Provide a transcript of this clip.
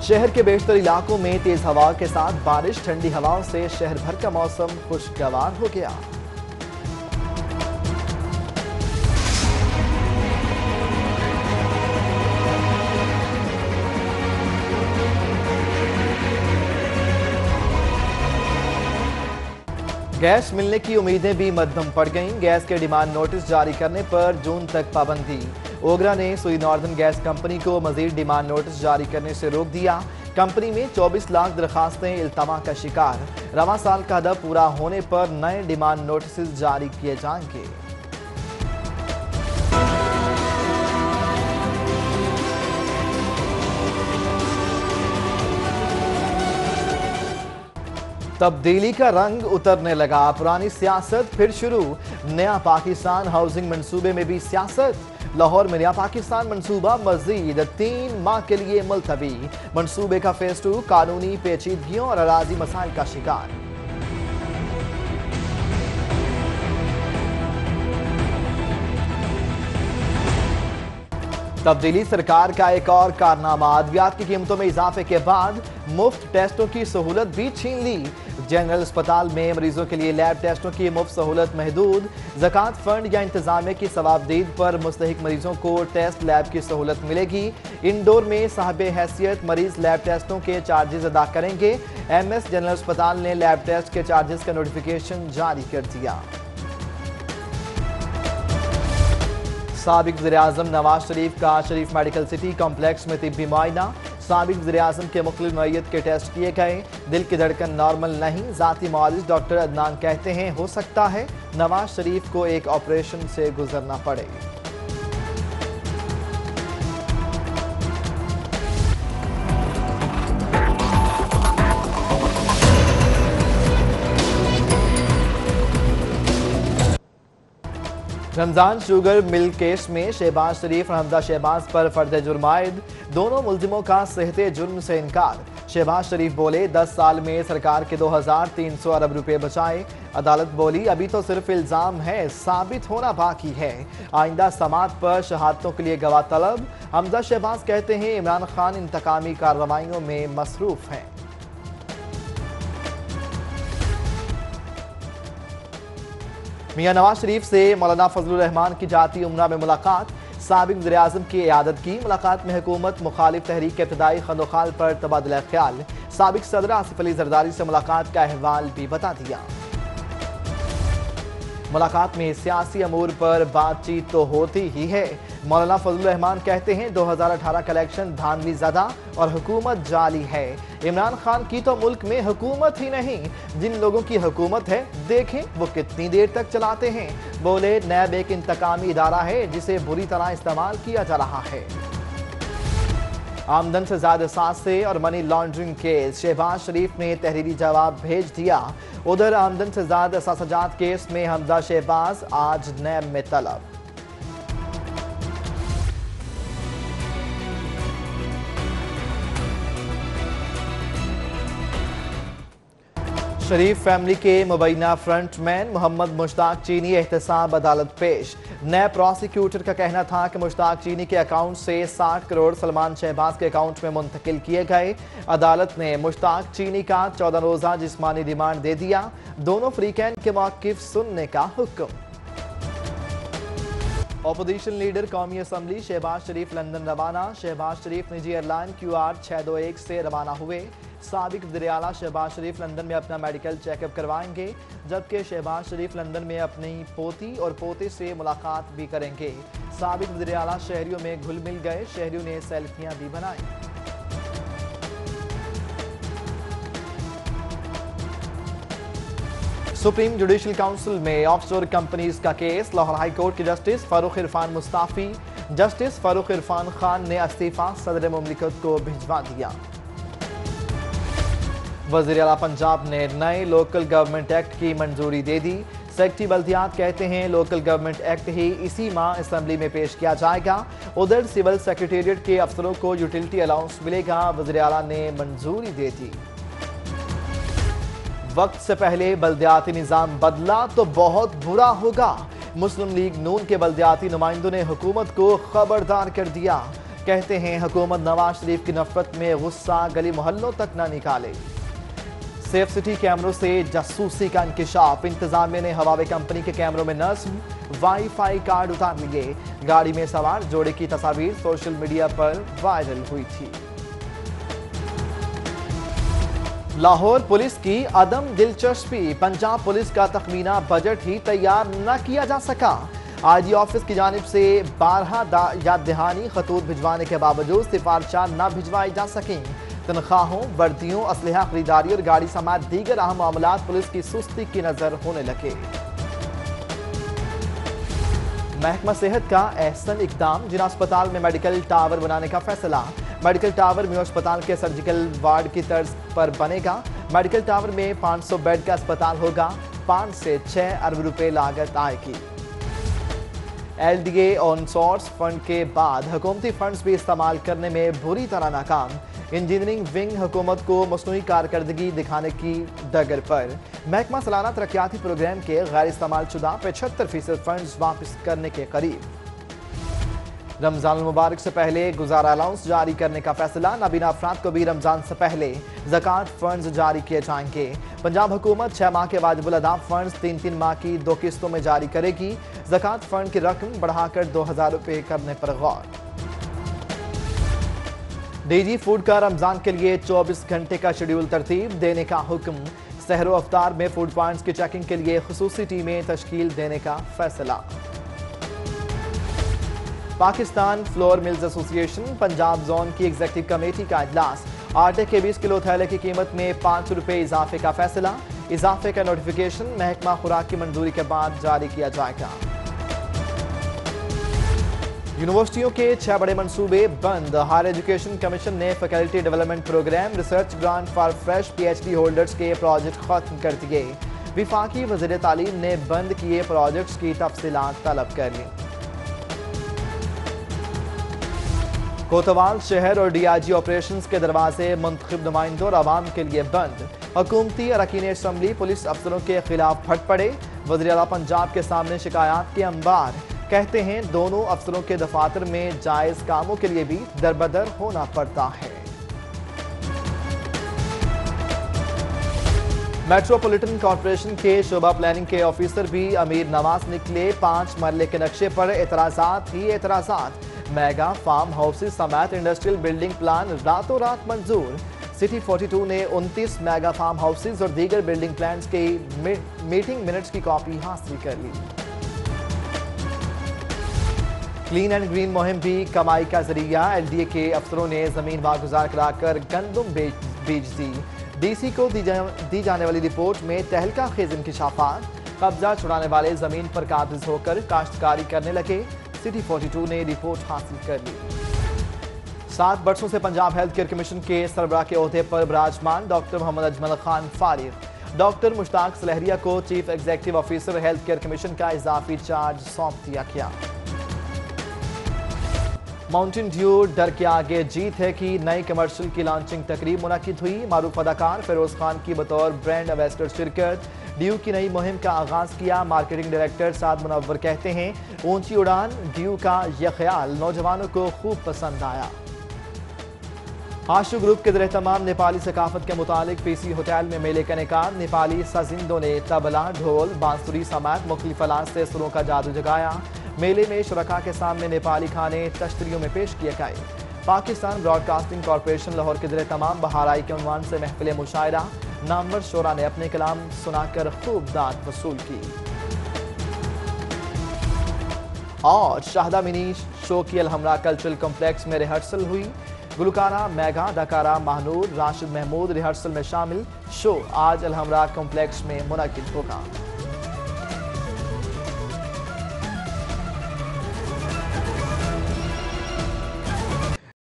शहर के बेशतर इलाकों में तेज हवा के साथ बारिश, ठंडी हवाओं से शहर भर का मौसम खुशगवार हो गया। गैस मिलने की उम्मीदें भी मध्यम पड़ गईं। गैस के डिमांड नोटिस जारी करने पर जून तक पाबंदी। ओगरा ने सुई नॉर्दर्न गैस कंपनी को मजीद डिमांड नोटिस जारी करने से रोक दिया। कंपनी में 24 लाख दरखास्तें इल्तमा का शिकार। रवां साल का हदफ पूरा होने पर नए डिमांड नोटिस जारी किए जाएंगे। तब्दीली का रंग उतरने लगा। पुरानी सियासत फिर शुरू। नया पाकिस्तान हाउसिंग मंसूबे में भी सियासत। लाहौर में नया पाकिस्तान मंसूबा मजीद 3 माह के लिए मुलतवी। मंसूबे का फेज 2 कानूनी पेचीदगियों और अराजी मसाइल का शिकार। तब्दीली सरकार का एक और कारनामा। अद्वियात की कीमतों में इजाफे के बाद मुफ्त टेस्टों की सहूलत भी छीन ली। जनरल अस्पताल में मरीजों के लिए लैब टेस्टों की मुफ्त सहूलत महदूद। ज़कात फंड या इंतजामिया की सवाबदीद पर मुस्तहिक मरीजों को टेस्ट लैब की सहूलत मिलेगी। इंडोर में साहिब हैसियत मरीज लैब टेस्टों के चार्जेस अदा करेंगे। MS जनरल अस्पताल ने लैब टेस्ट के चार्जेस का नोटिफिकेशन जारी कर दिया। साबिक वज़ीर-ए-आज़म नवाज शरीफ का शरीफ मेडिकल सिटी कॉम्प्लेक्स में तिब्बी मुआयना। साबिक वज़ीर-ए-आज़म के मुख्तलिफ नौइयत के टेस्ट किए गए। दिल की धड़कन नॉर्मल नहीं। ज़ाती मुआलिज डॉक्टर अदनान कहते हैं हो सकता है नवाज शरीफ को एक ऑपरेशन से गुजरना पड़े। रमजान शुगर मिल केस में शहबाज शरीफ और हमजा शहबाज पर फर्द जुर्म आयद। दोनों मुल्जिमों का सेहते जुर्म से इनकार। शहबाज शरीफ बोले 10 साल में सरकार के 2300 अरब रुपए बचाए। अदालत बोली अभी तो सिर्फ इल्जाम है, साबित होना बाकी है। आइंदा समात पर शहादतों के लिए गवाह तलब। हमजा शहबाज कहते हैं इमरान खान इंतकामी कार्रवाइयों में मसरूफ हैं। मियां नवाज शरीफ से मौलाना फजलुर रहमान की जाती उमरा में मुलाकात। साबिक वज़ीर-ए-आज़म की इयादत की। मुलाकात में हुकूमत मुखालिफ तहरीक के इब्तदाई खंदोखाल पर तबादला ख्याल। साबिक सदर आसिफ अली जरदारी से मुलाकात का अहवाल भी बता दिया। मुलाकात में सियासी अमूर पर बातचीत तो होती ही है। मौलाना फजलुर रहमान कहते हैं 2018 का इलेक्शन धांधली ज़दा और हुकूमत जाली है। इमरान खान की तो मुल्क में हुकूमत ही नहीं, जिन लोगों की हुकूमत है देखें वो कितनी देर तक चलाते हैं। बोले नैब एक इंतकामी इदारा है जिसे बुरी तरह इस्तेमाल किया जा रहा है। आमदन से ज्यादा सासे और मनी लॉन्ड्रिंग केस। शहबाज शरीफ ने तहरीरी जवाब भेज दिया। उधर आमदन से ज्यादा सासाजात केस में हमजा शहबाज आज नैब में तलब। शरीफ फैमिली के मुबैना फ्रंटमैन मोहम्मद मुश्ताक चीनी एहतसाब अदालत पेश। नए प्रोसिक्यूटर का कहना था कि मुश्ताक चीनी के अकाउंट से 60 करोड़ सलमान शहबाज के अकाउंट में मुंतकिल किए गए। अदालत ने मुश्ताक चीनी का 14 रोजा जिस्मानी रिमांड दे दिया। दोनों फ्रीकैन के मौक़िफ़ सुनने का हुक्म। अपोजिशन लीडर कौमी असम्बली शहबाज शरीफ लंदन रवाना। शहबाज शरीफ निजी एयरलाइन QR 621 से रवाना हुए। साबिक वज़ीर-ए-आला शहबाज शरीफ लंदन में अपना मेडिकल चेकअप करवाएंगे, जबकि शहबाज शरीफ लंदन में अपनी पोती और पोते से मुलाकात भी करेंगे। साबिक वज़ीर-ए-आला शहरियों में घुल मिल गए। शहरियों ने सेल्फियां भी बनाई। सुप्रीम जुडिशल काउंसिल में ऑफशोर कंपनीज का केस। लाहौर हाई कोर्ट के जस्टिस फारूक इरफान मुस्ताफी। जस्टिस फारूक इरफान खान ने इस्तीफा सदर मुमलिकत को भिजवा दिया। वज़ीर-ए-आला पंजाब ने नए लोकल गवर्नमेंट एक्ट की मंजूरी दे दी। सेक्रेटरी बल्दियात कहते हैं लोकल गवर्नमेंट एक्ट ही इसी माह असेंबली में पेश किया जाएगा। उधर सिविल सेक्रेटेरिएट के अफसरों को यूटिलिटी अलाउंस मिलेगा। वज़ीर-ए-आला ने मंजूरी दे दी। वक्त से पहले बल्दियाती निज़ाम बदला तो बहुत बुरा होगा। मुस्लिम लीग नून के बल्दियाती नुमाइंदों ने हुकूमत को खबरदार कर दिया। کہتے ہیں حکومت نواز شریف کی نفرت میں غصہ گلی محلوں تک نہ نکالے۔ سیف سٹی کیمروں سے جاسوسی کا انکشاف، انتظامیہ نے ہواوے کمپنی کے کیمروں میں نصب وائی فائی کارڈ اتار لیے۔ گاڑی میں سوار جوڑے کی تصاویر سوشل میڈیا پر وائرل ہوئی تھی۔ لاہور پولیس کی عدم دلچسپی، پنجاب پولیس کا تخمینہ بجٹ ہی تیار نہ کیا جا سکا۔ آئی جی آفس کی جانب سے 12 یاد دہانی خطوط بھجوانے کے باوجود سفارشات نہ بھجوائی جا سکیں۔ تنخواہوں، وردیوں، اسلحہ خریداری اور گاڑی سمیت دیگر اہم معاملات پولیس کی سستی کی نظر ہونے لگے۔ محکمہ صحت کا احسن اقدام، جنا اسپتال میں میڈیکل ٹاور بنانے کا فیصلہ۔ میڈیکل ٹاور میو اسپتال کے سرجیکل وارڈ کی طرز پر بنے گا۔ میڈیکل ٹاور میں 500 بیڈ کا اسپتال ہوگا۔ 5 سے 6 ارب روپے لاگت آئے گی۔ L D A on source fund کے بعد حکومتی فنڈز بھی استعمال کرنے میں بری طرح ناکام۔ انجینئرنگ ونگ حکومت کو مصنوعی کارکردگی دکھانے کی ڈگر پر۔ محکمہ سالانہ ترقیاتی پروگرام کے غیر استعمال شدہ 75% فنڈز واپس کرنے کے قریب۔ رمضان المبارک سے پہلے گزارہ الاؤنس جاری کرنے کا فیصلہ، نابینا افراد کو بھی رمضان سے پہلے زکوٰۃ فنڈز جاری کیے جائیں گے۔ پنجاب حکومت 6 ماہ کے واجب الادا فنڈز 3 ماہ کی 2 قسطوں میں جاری کرے گی۔ زکوٰۃ فنڈ کی رقم بڑھا کر 2000 روپے کرنے پر غور۔ ڈی جی فوڈ کا رمضان کے لیے 24 گھنٹے کا شیڈول ترتیب دینے کا حکم۔ سحر و افطار میں فوڈ پوائنٹس کی چیکنگ کے لیے خصوصی ٹیمیں تشکیل دینے کا فیصلہ۔ پاکستان فلور ملز ایسوسی ایشن پنجاب زون کی ایگزیکٹو کمیٹی کا اجلاس، آٹے کے 20 کلو تھیلے کی قیمت میں 5 روپے اضافے کا فیصلہ۔ اضافے کا نوٹیفیکیشن محکمہ خوراک کی منظوری کے بعد جاری کیا جائے گا۔ یونیورسٹیوں کے 6 بڑے منصوبے بند، ہائر ایجوکیشن کمیشن نے faculty development programme, research grant for fresh P H D holders کے پروجیکٹ ختم کر دیے۔ وفاقی وزیر تعلیم نے بند کیے پروجیکٹس کی تفصیلات طلب کر لیں۔ کوتوال شہر اور ڈی آئی جی آپریشنز کے دروازے منتخب نمائندوں اور عوام کے لیے بند۔ حکومتی اراکین اسمبلی پولیس افسروں کے خلاف پھٹ پڑے، وزیر اعلیٰ پنجاب کے سامنے شکایات کے انبار۔ کہتے ہیں دونوں افسروں کے دفاتر میں جائز کاموں کے لیے بھی دربدر ہونا پڑتا ہے۔ میٹروپولیٹن کارپوریشن کے شعبہ پلاننگ کے آفیسر بھی امیر نواز نکلے، 5 مرلے کے نقشے پر اعتراضات ہی اعتراضات۔ میگا فارم ہاؤسز سمیت انڈسٹریل بلڈنگ پلان راتوں رات منظور۔ سٹی 42 نے 29 میگا فارم ہاؤسز اور دیگر بلڈنگ پلانز کی میٹنگ منٹس کی کاپی حاصل کر لی۔ کلین اینڈ گرین مہم بھی کمائی کا ذریعہ، ایل ڈی اے کے افسروں نے زمین واگزار کرا کر گندم بیچ دی۔ ڈی سی کو دی جانے والی رپورٹ میں تہلکہ خیز انکشافات، قبضہ چھڑانے والے زمین پر قابض ہو کر کاشتکاری کرنے لگے۔ سٹی 42 نے رپورٹ حاصل کر لی۔ 7 برسوں سے پنجاب ہیلتھ کیئر کمیشن کے سربراہ کے عہدے پر براجمان ڈاکٹر محمد اجمل خان فارغ۔ ڈاکٹر مشتاق سلہریہ کو chief executive officer health care commission کا اضافی چارج سونپ دیا گیا۔ ماؤنٹین ڈیو ڈر کے آگے جیت ہے کی نئی کمرشل کی لانچنگ تقریب منعقد ہوئی۔ معروف اداکار فیروز خان کی بطور برانڈ ایمبیسڈر شرکت۔ ڈیو کی نئی مہم کا آغاز کیا، مارکیٹنگ ڈائریکٹر سعد منور کہتے ہیں اونچی اڑان ڈیو کا یہ خیال نوجوانوں کو خوب پسند آیا۔ آشو گروپ کے زیر اہتمام نیپالی ثقافت کے متعلق پی سی ہوٹل میں میلے کا انعقاد، نیپالی سازندوں نے طبلہ، ڈھول، بانسری سمیت مختلف آلات سے سروں کا جادو جگایا۔ میلے میں شرکاء کے سامنے نیپالی کھانے تشتریوں میں پیش کیے گئے۔ Pakistan broadcasting corporation Lahore کے زیر اہتمام بہارائی کے عنوان سے محفل مشاعرہ، نامور شعراء نے اپنے کلام سنا کر خوب داد وصول کی۔ اور شاہدہ منی شو کی الحمراء کلچرل کمپلیکس میں ریہرسل ہوئی۔ گلوکارہ میگا، اداکارہ ماہنور، راشد محمود ریہرسل میں شامل۔ شو آج الحمراء کمپلیکس میں منعقد ہوگا۔